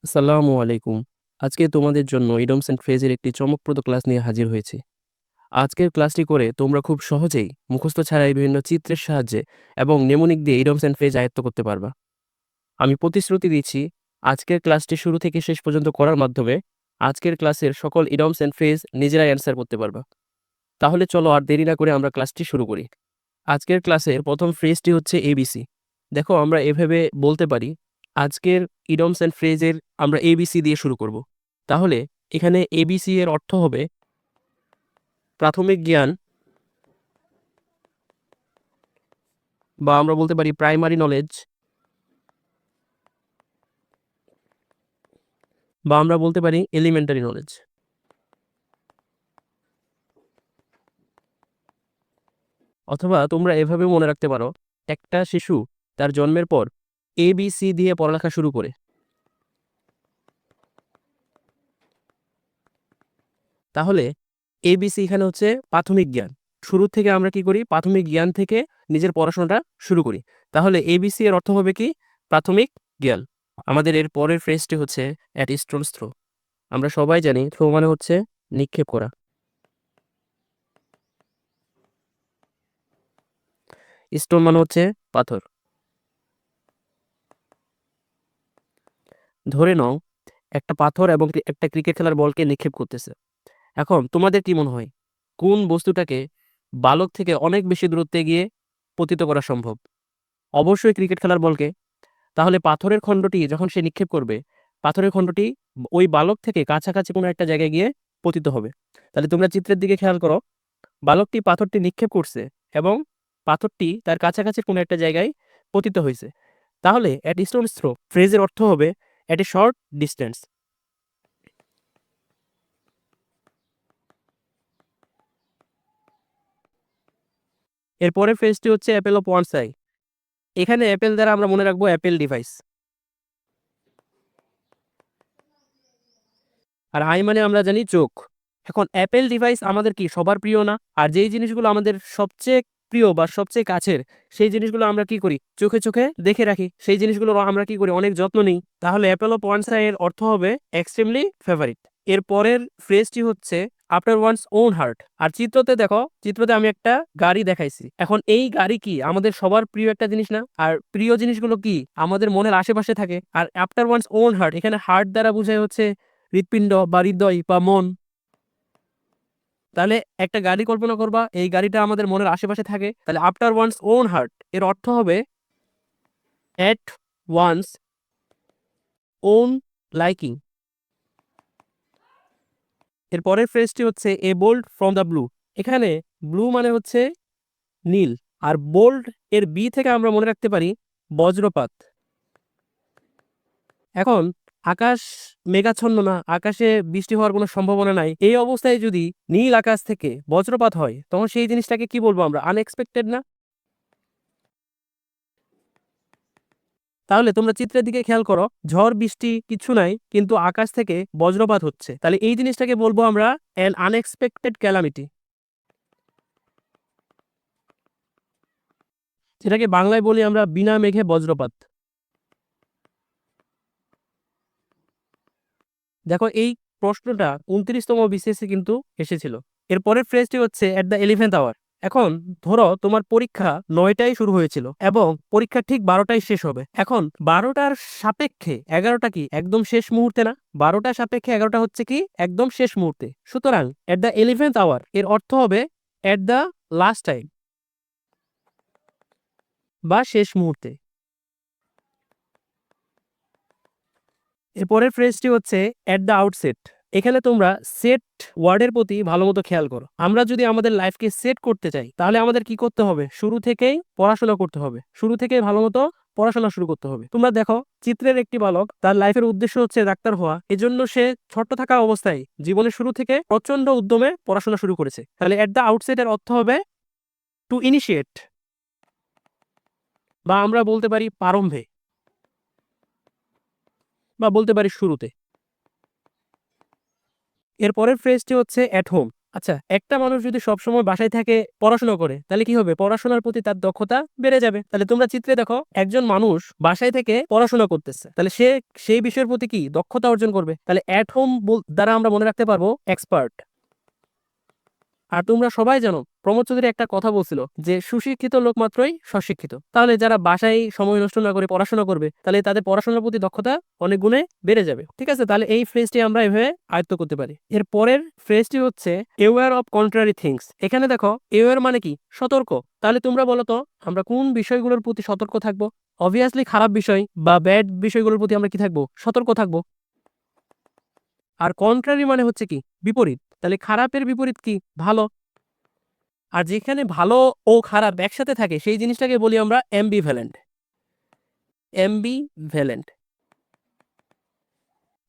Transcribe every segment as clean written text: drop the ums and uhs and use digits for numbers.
আসসালামু আলাইকুম। আজকে তোমাদের জন্য ইডমস অ্যান্ড ফ্রেজের একটি চমকপ্রদ ক্লাস নিয়ে হাজির হয়েছি। আজকের ক্লাসটি করে তোমরা খুব সহজেই মুখস্থ ছাড়াই বিভিন্ন চিত্রের সাহায্যে এবং নেমোনিক দিয়ে ইডমস অ্যান্ড ফ্রেজ আয়ত্ত করতে পারবা। আমি প্রতিশ্রুতি দিচ্ছি, আজকের ক্লাসটি শুরু থেকে শেষ পর্যন্ত করার মাধ্যমে আজকের ক্লাসের সকল ইডমস অ্যান্ড ফ্রেজ নিজেরাই অ্যান্সার করতে পারবা। তাহলে চলো আর দেরি না করে আমরা ক্লাসটি শুরু করি। আজকের ক্লাসের প্রথম ফ্রেজটি হচ্ছে এবিসি। দেখো, আমরা এভাবে বলতে পারি, আজকের ইডমস অ্যান্ড ফ্রেজের আমরা এবিসি দিয়ে শুরু করব। তাহলে এখানে এবিসি এর অর্থ হবে প্রাথমিক জ্ঞান, বা আমরা বলতে পারি প্রাইমারি নলেজ, বা আমরা বলতে পারি এলিমেন্টারি নলেজ। অথবা তোমরা এভাবে মনে রাখতে পারো, একটা শিশু তার জন্মের পর এবিসি দিয়ে পড়ালেখা শুরু করে। তাহলে এবিসি এখানে হচ্ছে প্রাথমিক জ্ঞান। শুরু থেকে আমরা কি করি? প্রাথমিক জ্ঞান থেকে নিজের পড়াশোনাটা শুরু করি। তাহলে এবিসি এর অর্থ হবে কি? প্রাথমিক জ্ঞান। আমাদের এর পরের ফ্রেজটি হচ্ছে অ্যাট স্টোনস থ্রো। আমরা সবাই জানি থ্রো মানে হচ্ছে নিক্ষেপ করা। স্টোন মানে হচ্ছে পাথর। ধরে নাও একটা পাথর এবং একটা ক্রিকেট খেলার বলকে নিক্ষেপ করতেছে। এখন তোমাদের কি মনে হয়, কোন বস্তুটাকে বালক থেকে অনেক বেশি দূরত্বে গিয়ে পতিত করা সম্ভব? অবশ্যই ক্রিকেট খেলার বলকে। তাহলে পাথরের খণ্ডটি যখন সে নিক্ষেপ করবে, পাথরের খণ্ডটি ওই বালক থেকে কাছাকাছি কোনো একটা জায়গায় গিয়ে পতিত হবে। তাহলে তোমরা চিত্রের দিকে খেয়াল করো, বালকটি পাথরটি নিক্ষেপ করছে এবং পাথরটি তার কাছাকাছি কোনো একটা জায়গায় পতিত হয়েছে। তাহলে অ্যাট স্টোনস থ্রো ফ্রেজের অর্থ হবে অ্যাট এ শর্ট ডিস্টেন্স। এরপরের ফ্রেজটি হচ্ছে অ্যাপেল অফ ওয়ান্স আই। এখানে অ্যাপেল দ্বারা আমরা মনে রাখবো অ্যাপেল ডিভাইস, আর আই মানে আমরা জানি চোখ। এখন অ্যাপেল ডিভাইস আমাদের কি সবার প্রিয় না? আর যেই জিনিসগুলো আমাদের সবচেয়ে প্রিয় বা সবচেয়ে কাছের, সেই জিনিসগুলো আমরা কি করি? চোখে চোখে দেখে রাখি, সেই জিনিসগুলো আমরা কি করি? অনেক যত্ন নিই। তাহলে অ্যাপেল অফ ওয়ান্স আই এর অর্থ হবে এক্সট্রিমলি ফেভারিট। এর পরের ফ্রেজটি হচ্ছে আফটার ওয়ান্স ওন হার্ট। আর চিত্রতে দেখো, চিত্রতে আমি একটা গাড়ি দেখাইছি। এখন এই গাড়ি কি আমাদের সবার প্রিয় একটা জিনিস না? আর প্রিয় জিনিসগুলো কি আমাদের মনের আশেপাশে থাকে। আর আফটার ওয়ান্স ওন হার্ট, এখানে হার্ট দ্বারা বোঝায় হচ্ছে হৃৎপিণ্ড বা হৃদয় বা মন। তাহলে একটা গাড়ি কল্পনা করবা, এই গাড়িটা আমাদের মনের আশেপাশে থাকে। তাহলে আফটার ওয়ান্স ওন হার্ট এর অর্থ হবে এট ওয়ান্স ওন লাইকিং। এর পরের ফ্রেজটি হচ্ছে এ বোল্ড ফ্রম দ্য ব্লু। এখানে ব্লু মানে হচ্ছে নীল, আর বোল্ড এর বি থেকে আমরা মনে রাখতে পারি বজ্রপাত। এখন আকাশ মেঘাচ্ছন্ন না, আকাশে বৃষ্টি হওয়ার কোনো সম্ভাবনা নাই। এই অবস্থায় যদি নীল আকাশ থেকে বজ্রপাত হয়, তখন সেই জিনিসটাকে কি বলবো আমরা? আনএক্সপেক্টেড না? তাহলে তোমরা চিত্রের দিকে খেয়াল করো, ঝড় বৃষ্টি কিছু নাই, কিন্তু আকাশ থেকে বজ্রপাত হচ্ছে। তাহলে এই জিনিসটাকে বলবো আমরা অ্যান আনএক্সপেক্টেড ক্যালামিটি, যেটাকে বাংলায় বলি আমরা বিনা মেঘে বজ্রপাত। দেখো, এই প্রশ্নটা 29তম বিসিএসে কিন্তু এসেছিল। এর পরের ফ্রেজটি হচ্ছে এট দ্য 11th আওয়ার। এখন ধরো তোমার পরীক্ষা 9টায় শুরু হয়েছিল এবং পরীক্ষা ঠিক 12টায় শেষ হবে। এখন 12টার সাপেক্ষে 11টা কি একদম শেষ মুহূর্তে না? 12টার সাপেক্ষে 11টা হচ্ছে কি একদম শেষ মুহূর্তে। সুতরাং এট দ্য 11th আওয়ার এর অর্থ হবে এট দ্য লাস্ট টাইম বা শেষ মুহূর্তে। এরপরের ফ্রেজটি হচ্ছে এট দ্য আউটসেট। এখানে তোমরা সেট ওয়ার্ডের প্রতি ভালো মতো খেয়াল করো। আমরা যদি আমাদের লাইফকে সেট করতে চাই, তাহলে আমাদের কি করতে হবে? শুরু থেকেই পড়াশোনা করতে হবে, শুরু থেকেই ভালো মতো পড়াশোনা শুরু করতে হবে। তোমরা দেখো, চিত্রের একটি বালক, তার লাইফের উদ্দেশ্য হচ্ছে ডাক্তার হওয়া। এজন্য সে ছোট্ট থাকা অবস্থায় জীবনের শুরু থেকে প্রচন্ড উদ্যমে পড়াশোনা শুরু করেছে। তাহলে এট দ্য আউটসেট এর অর্থ হবে টু ইনিশিয়েট, বা আমরা বলতে পারি প্রারম্ভে, বা বলতে পারি শুরুতে। এর পরের ফ্রেজটি হচ্ছে এট হোম। আচ্ছা, একটা মানুষ যদি সবসময় বাসায় থেকে পড়াশোনা করে তাহলে কি হবে? পড়াশোনার প্রতি তার দক্ষতা বেড়ে যাবে। তাহলে তোমরা চিত্রে দেখো একজন মানুষ বাসায় থেকে পড়াশোনা করতেছে। তাহলে সে সেই বিষয়ের প্রতি কি দক্ষতা অর্জন করবে। তাহলে এট হোম দ্বারা আমরা মনে রাখতে পারবো এক্সপার্ট। আর তোমরা সবাই জানো প্রমোদ চৌধুরী একটা কথা বলছিল যে সুশিক্ষিত লোক মাত্রই স্বশিক্ষিত। তাহলে যারা বাসায় সময় নষ্ট না করে পড়াশোনা করবে তাহলে তাদের পড়াশোনার প্রতি দক্ষতা অনেক গুণে বেড়ে যাবে। ঠিক আছে, তাহলে এই ফ্রেজটি আমরা এভাবে আয়ত্ত করতে পারি। এর পরের ফ্রেজটি হচ্ছে অ্যাওয়্যার অফ কন্ট্রারি থিংস। এখানে দেখো অ্যাওয়্যার মানে কি? সতর্ক। তাহলে তোমরা বলো তো আমরা কোন বিষয়গুলোর প্রতি সতর্ক থাকবো? অবভিয়াসলি খারাপ বিষয় বা ব্যাড বিষয়গুলোর প্রতি আমরা কি থাকবো? সতর্ক থাকবো। আর কন্ট্রারি মানে হচ্ছে কি? বিপরীত। তাহলে খারাপের বিপরীত কি? ভালো। আর যেখানে ভালো ও খারাপ একসাথে থাকে সেই জিনিসটাকে বলি আমরা অ্যাম্বিভ্যালেন্ট। অ্যাম্বিভ্যালেন্ট।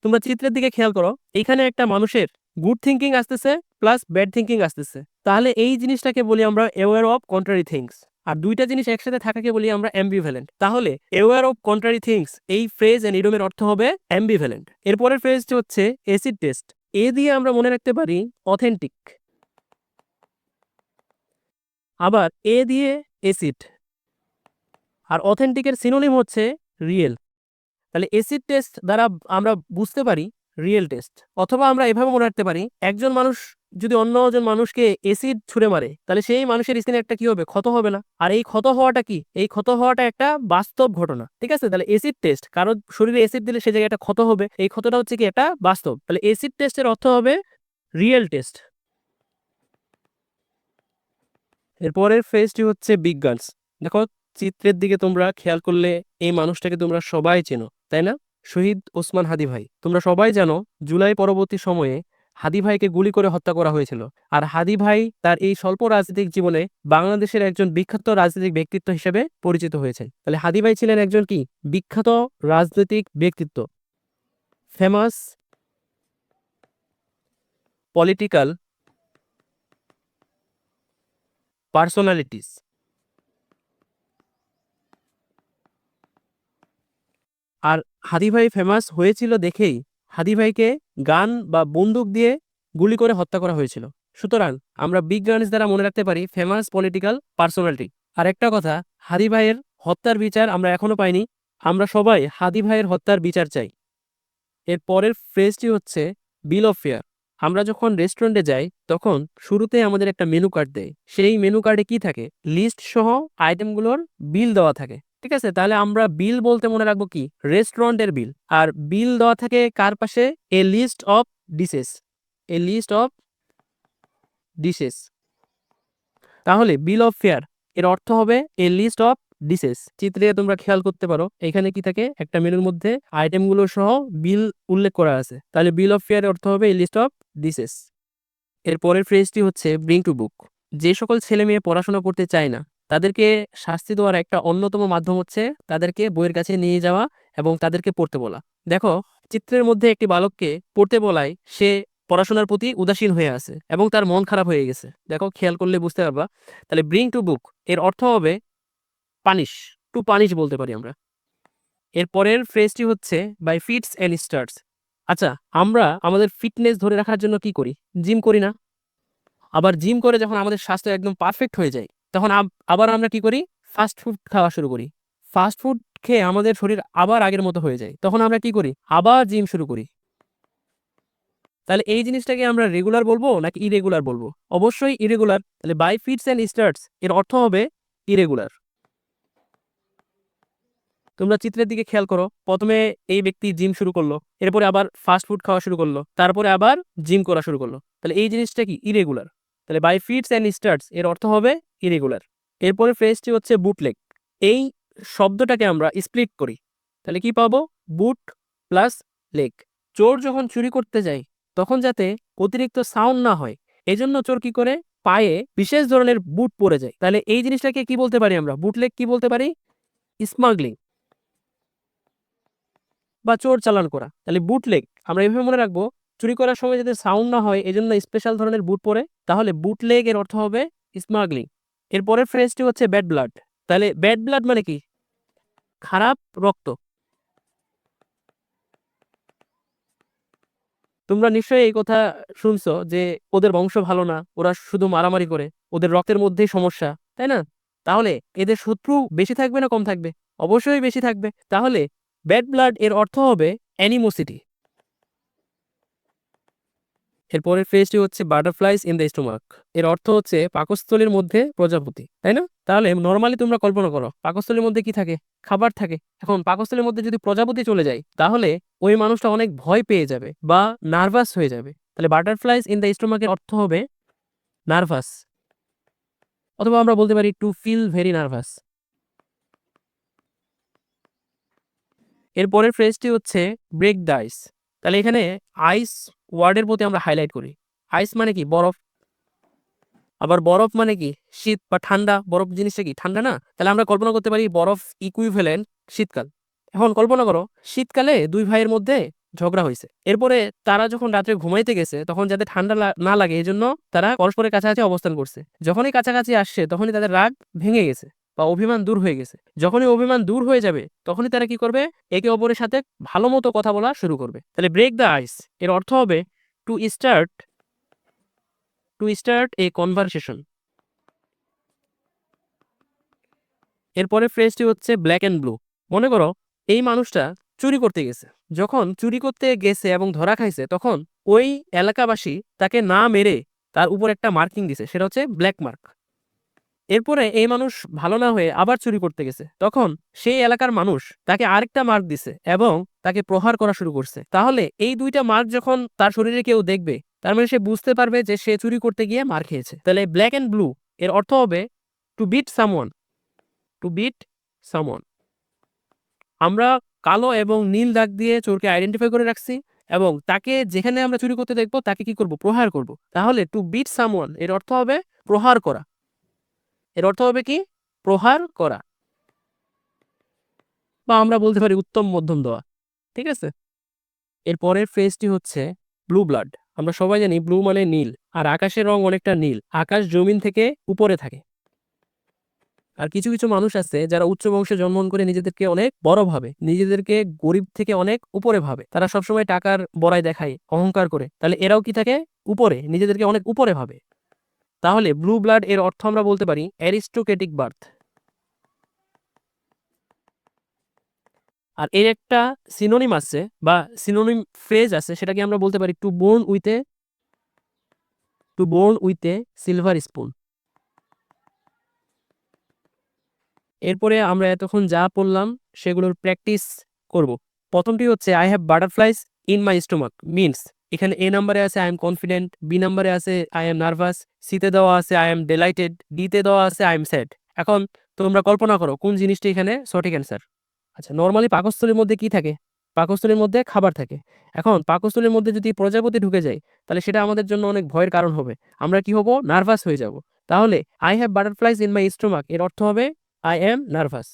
তোমরা চিত্রের দিকে খেয়াল করো, এখানে একটা মানুষের গুড থিংকিং আসতেছে প্লাস ব্যাড থিংকিং আসতেছে। তাহলে এই জিনিসটাকে বলি আমরা অ্যাওয়্যার অফ কন্ট্রারি থিংস। আর দুইটা জিনিস একসাথে থাকাকে বলি আমরা অ্যাম্বিভ্যালেন্ট। তাহলে অ্যাওয়্যার অফ কন্ট্রারি থিংস এই ফ্রেজ এন্ড ইডিয়মের অর্থ হবে অ্যাম্বিভ্যালেন্ট। এরপরের ফ্রেজটি হচ্ছে অ্যাসিড টেস্ট। এ দিয়ে আমরা মনে রাখতে পারি অথেন্টিক। আবার এ দিয়ে অ্যাসিড। আর অথেন্টিকের সিনোনিম হচ্ছে রিয়েল। তাহলে অ্যাসিড টেস্ট দ্বারা আমরা বুঝতে পারি রিয়েল টেস্ট। অথবা আমরা এভাবে মনে রাখতে পারি একজন মানুষ যদি অন্যজন মানুষকে অ্যাসিড ছুঁড়ে মারে তাহলে সেই মানুষের স্কিনে একটা কি হবে? ক্ষত হবে না। আর এই ক্ষত হওয়াটা কি? এই ক্ষত হওয়াটা একটা বাস্তব ঘটনা। ঠিক আছে, তাহলে অ্যাসিড টেস্ট কারো শরীরে অ্যাসিড দিলে সে জায়গায় একটা ক্ষত হবে, এই ক্ষতটা হচ্ছে কি একটা বাস্তব। তাহলে অ্যাসিড টেস্টের অর্থ হবে রিয়েল টেস্ট। এরপরের ফেজটি হচ্ছে বিজ্ঞানস। দেখো চিত্রের দিকে তোমরা খেয়াল করলে এই মানুষটাকে তোমরা সবাই চেনো, তাই না? শহীদ ওসমান হাদি ভাই। তোমরা সবাই জানো জুলাই পরবর্তী সময়ে হাদি ভাইকে গুলি করে হত্যা করা হয়েছিল। আর হাদি ভাই তার এই স্বল্প রাজনৈতিক জীবনে বাংলাদেশের একজন বিখ্যাত রাজনৈতিক ব্যক্তিত্ব হিসেবে পরিচিত হয়েছেন। তাহলে হাদি ভাই ছিলেন একজন কি? বিখ্যাত রাজনৈতিক ব্যক্তিত্ব। Famous political personalities. আর হাদি ভাই ফেমাস হয়েছিল দেখেই হাদি ভাইকে গান বা বন্দুক দিয়ে গুলি করে হত্যা করা হয়েছিল। সুতরাং আমরা বিগ গানস দ্বারা মনে রাখতে পারি ফেমাস পলিটিক্যাল পার্সোনালিটি। আর একটা কথা, হাদি ভাইয়ের হত্যার বিচার আমরা এখনো পাইনি। আমরা সবাই হাদি ভাইয়ের হত্যার বিচার চাই। এর পরের ফ্রেজটি হচ্ছে বিল অফ ফেয়ার। আমরা যখন রেস্টুরেন্টে যাই তখন শুরুতে আমাদের একটা মেনু কার্ড দেয়। সেই মেনু কার্ডে কি থাকে? লিস্ট সহ আইটেমগুলোর বিল দেওয়া থাকে। ঠিক আছে, তাহলে আমরা বিল বলতে মনে রাখবো কি? রেস্টুরেন্টের বিল। আর বিল দেওয়া থাকে কার পাশে? A list of dishes. A list of dishes. তাহলে বিল অফ ফেয়ার এর অর্থ হবে এ লিস্ট অফ ডিশেস। চিত্রে তোমরা খেয়াল করতে পারো এখানে কি থাকে? একটা মেনুর মধ্যে আইটেমগুলো সহ বিল উল্লেখ করা আছে। তাহলে বিল অফ ফেয়ার অর্থ হবে এ লিস্ট অফ ডিশেস। এর পরের ফ্রেজটি হচ্ছে ব্রিং টু বুক। যে সকল ছেলে মেয়ে পড়াশোনা করতে চায় না তাদেরকে শাস্তি দেওয়ার একটা অন্যতম মাধ্যম হচ্ছে তাদেরকে বইয়ের কাছে নিয়ে যাওয়া এবং তাদেরকে পড়তে বলা। দেখো চিত্রের মধ্যে একটি বালককে পড়তে বলায় সে পড়াশোনার প্রতি উদাসীন হয়ে আছে এবং তার মন খারাপ হয়ে গেছে। দেখো খেয়াল করলে বুঝতে পারবা। তাহলে ব্রিং টু বুক এর অর্থ হবে পানিশ। টু পানিশ বলতে পারি আমরা। এর পরের ফ্রেজটি হচ্ছে বাই ফিটস অ্যান্ড স্টার্টস। আচ্ছা, আমরা আমাদের ফিটনেস ধরে রাখার জন্য কি করি? জিম করি না? আবার জিম করে যখন আমাদের স্বাস্থ্য একদম পারফেক্ট হয়ে যায় তখন আবার আমরা কি করি? ফাস্ট ফুড খাওয়া শুরু করি। ফাস্ট ফুড খেয়ে আমাদের শরীর আবার আগের মতো হয়ে যায়, তখন আমরা কি করি? আবার জিম শুরু করি। তাহলে এই জিনিসটাকে আমরা রেগুলার বলবো নাকি ইরেগুলার বলবো? অবশ্যই ইরেগুলার। তাহলে বাই ফিটস অ্যান্ড স্টার্টস এর অর্থ হবে ইরেগুলার। তোমরা চিত্রের দিকে খেয়াল করো, প্রথমে এই ব্যক্তি জিম শুরু করলো, এরপরে আবার ফাস্ট ফুড খাওয়া শুরু করলো, তারপরে আবার জিম করা শুরু করলো। তাহলে এই জিনিসটা কি? ইরেগুলার। তাহলে বাই ফিটস অ্যান্ড স্টার্টস এর অর্থ হবে ইরেগুলার। এরপরে ফ্রেজটি হচ্ছে বুটলেগ। এই শব্দটাকে আমরা স্প্লিট করি, তাহলে কি পাবো? বুট প্লাস লেগ। চোর যখন চুরি করতে যায় তখন যাতে অতিরিক্ত সাউন্ড না হয় এজন্য চোর কি করে? পায়ে বিশেষ ধরনের বুট পরে যায়। তাহলে এই জিনিসটাকে কি বলতে পারি আমরা? বুটলেগ কি বলতে পারি? স্মাগলিং বা চোর চালান করা। তাহলে বুটলেগ আমরা এভাবে মনে রাখবো, চুরি করার সময় যাতে সাউন্ড না হয় এজন্য স্পেশাল ধরনের বুট পরে। তাহলে বুটলেগ এর অর্থ হবে স্মাগলিং। এরপরের ফ্রেজটি হচ্ছে ব্যাড ব্লাড। তাহলে ব্যাড ব্লাড মানে কি? খারাপ রক্ত। তোমরা নিশ্চয়ই এই কথা শুনছো যে ওদের বংশ ভালো না, ওরা শুধু মারামারি করে, ওদের রক্তের মধ্যেই সমস্যা, তাই না? তাহলে এদের শত্রু বেশি থাকবে না কম থাকবে? অবশ্যই বেশি থাকবে। তাহলে ব্যাড ব্লাড এর অর্থ হবে অ্যানিমোসিটি। এরপরের ফ্রেজটি হচ্ছে বাটারফ্লাইজ ইন দ্য স্টোমাক। এর অর্থ হচ্ছে পাকস্থলীর মধ্যে প্রজাপতি, তাই না? তাহলে নরমালি তোমরা কল্পনা করো পাকস্থলীর মধ্যে কি থাকে? খাবার থাকে। এখন পাকস্থলীর মধ্যে যদি প্রজাপতি চলে যায় তাহলে ওই মানুষটা অনেক ভয় পেয়ে যাবে বা নার্ভাস হয়ে যাবে। তাহলে বাটারফ্লাইজ ইন দ্য স্টোমাকের অর্থ হবে নার্ভাস, অথবা আমরা বলতে পারি টু ফিল ভেরি নার্ভাস। এরপরের ফ্রেজটি হচ্ছে ব্রেক দ্য আইস। তাহলে এখানে আইস ওয়ার্ডের প্রতি আমরা হাইলাইট করি। আইস মানে কি? বরফ। আবার বরফ মানে কি? শীত বা ঠান্ডা। বরফ জিনিসটা কি? ঠান্ডা না? তাহলে আমরা কল্পনা করতে পারি বরফ ইকুইভ্যালেন্ট শীতকাল। এখন কল্পনা করো শীতকালে ২ ভাইয়ের মধ্যে ঝগড়া হইছে। এরপরে তারা যখন রাত্রে ঘুমাইতে গেছে তখন যাতে ঠান্ডা না লাগে এজন্য তারা পরস্পরের কাছাকাছি অবস্থান করছে। যখনই কাছাকাছি আসছে তখনই তাদের রাগ ভেঙে গেছে বা অভিমান দূর হয়ে গেছে। যখনই অভিমান দূর হয়ে যাবে তখনই তারা কি করবে? একে অপরের সাথে ভালোমতো কথা বলা শুরু করবে। তাহলে ব্রেক দ্য আইস এর অর্থ হবে টু স্টার্ট এ কনভারসেশন। এরপরে ফ্রেজটি হচ্ছে ব্ল্যাক অ্যান্ড ব্লু। মনে করো এই মানুষটা চুরি করতে গেছে। যখন চুরি করতে গেছে এবং ধরা খাইছে তখন ওই এলাকাবাসী তাকে না মেরে তার উপর একটা মার্কিং দিছে, সেটা হচ্ছে ব্ল্যাক মার্ক। এরপরে এই মানুষ ভালো না হয়ে আবার চুরি করতে গেছে, তখন সেই এলাকার মানুষ তাকে আরেকটা মার্ক দিছে এবং তাকে প্রহার করা শুরু করছে। তাহলে এই ২টা মার্ক যখন তার শরীরে কেউ দেখবে তার মানে সে বুঝতে পারবে যে সে চুরি করতে গিয়ে মার খেয়েছে। তাহলে ব্ল্যাক অ্যান্ড ব্লু এর অর্থ হবে to beat someone. To beat someone. আমরা কালো এবং নীল দাগ দিয়ে চোরকে আইডেন্টিফাই করে রাখছি এবং তাকে যেখানে আমরা চুরি করতে দেখব তাকে কি করব? প্রহার করব। তাহলে টু বিট সামওয়ান এর অর্থ হবে প্রহার করা। এর অর্থ হবে কি? প্রহার করা, বা আমরা বলতে পারি উত্তম মধ্যম দেওয়া। ঠিক আছে? এর পরের ফ্রেজটি হচ্ছে ব্লু ব্লাড। আমরা সবাই জানি ব্লু মানে নীল, আর আকাশের রং অনেকটা নীল। আকাশ জমিন থেকে উপরে থাকে। আর কিছু, কিছু মানুষ আছে যারা উচ্চ বংশে জন্মগ্রহণ করে নিজেদেরকে অনেক বড় ভাবে, নিজেদেরকে গরিব থেকে অনেক উপরে ভাবে। তারা সবসময় টাকার বড়াই দেখায়, অহংকার করে। তাহলে এরাও কি থাকে? উপরে, নিজেদেরকে অনেক উপরে ভাবে। তাহলে ব্লু ব্লাড এর অর্থ আমরা বলতে পারি অ্যারিস্টোক্রেটিক বার্থ। আর এর একটা সিনোনিম আছে বা সিনোনিম ফ্রেজ আছে, সেটাকে আমরা বলতে পারি to born with a silver spoon. এরপরে আমরা এতক্ষণ যা পড়লাম সেগুলোর প্র্যাকটিস করব। প্রথমটি হচ্ছে I have butterflies in my stomach means, এখানে এ নাম্বারে আছে আই এম কনফিডেন্ট, বি নাম্বারে আছে আই এম নার্ভাস, সিতে দেওয়া আছে আই এম ডিলাইটেড, ডিতে দেওয়া আছে আই এম স্যাড। এখন তোমরা কল্পনা করো কোন জিনিসটি এখানে সঠিক অ্যান্সার। আচ্ছা, নরমালি পাকস্থলীর মধ্যে কি থাকে? পাকস্থলীর মধ্যে খাবার থাকে। এখন পাকস্থলীর মধ্যে যদি প্রজাপতি ঢুকে যায় তাহলে সেটা আমাদের জন্য অনেক ভয়ের কারণ হবে। আমরা কি হব? নার্ভাস হয়ে যাব। তাহলে I have butterflies in my stomach এর অর্থ হবে I am nervous.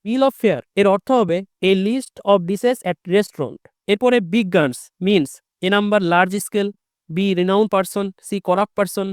Bill of fare এর অর্থ হবে A list of dishes at restaurant. এরপরে big guns means A number large scale, B renowned person, C corrupt person,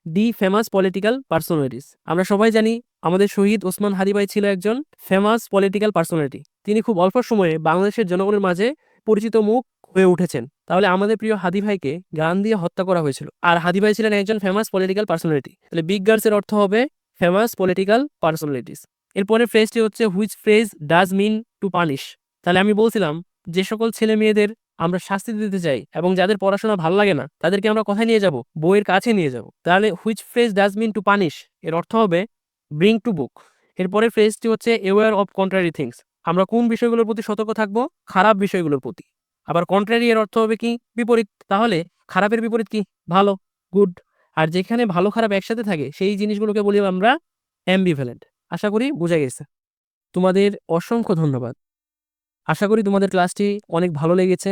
D famous political personalities. আমরা সবাই জানি আমাদের শহীদ ওসমান হাদি ভাই ছিল একজন ফেমাস পলিটিক্যাল পার্সোনালিটি। তিনি খুব অল্প সময়ে বাংলাদেশের জনগণের মাঝে পরিচিত মুখ হয়ে উঠেছেন। তাহলে আমাদের প্রিয় হাদি ভাইকে গান দিয়ে হত্যা করা হয়েছিল, আর হাদি ভাই ছিলেন একজন ফেমাস পলিটিক্যাল পার্সোনালিটি। তাহলে বিগ গার্লস এর অর্থ হবে ফেমাস পলিটিক্যাল পার্সোনালিটিস। এরপরে ফ্রেজটি হচ্ছে which phrase does mean to punish. তাহলে আমি বলছিলাম যে সকল ছেলে মেয়েদের আমরা শাস্তি দিতে চাই এবং যাদের পড়াশোনা ভালো লাগে না তাদেরকে আমরা কোথায় নিয়ে যাব? বইয়ের কাছে নিয়ে যাব। তাহলে which phrase does mean to punish এর অর্থ হবে ব্রিং টু বুক। এরপরে ফ্রেজটি হচ্ছে অ্যাওয়্যার অফ কন্ট্রারি থিংস। আমরা কোন বিষয়গুলোর প্রতি সতর্ক থাকবো? খারাপ বিষয়গুলোর প্রতি। আবার কন্ট্রারি এর অর্থ হবে কি? বিপরীত। তাহলে খারাপের বিপরীত কি? ভালো, গুড। আর যেখানে ভালো খারাপ একসাথে থাকে সেই জিনিসগুলোকে বলি আমরা অ্যাম্বিভ্যালেন্ট। আশা করি বোঝা গেছে। তোমাদের অসংখ্য ধন্যবাদ। আশা করি তোমাদের ক্লাসটি অনেক ভালো লেগেছে।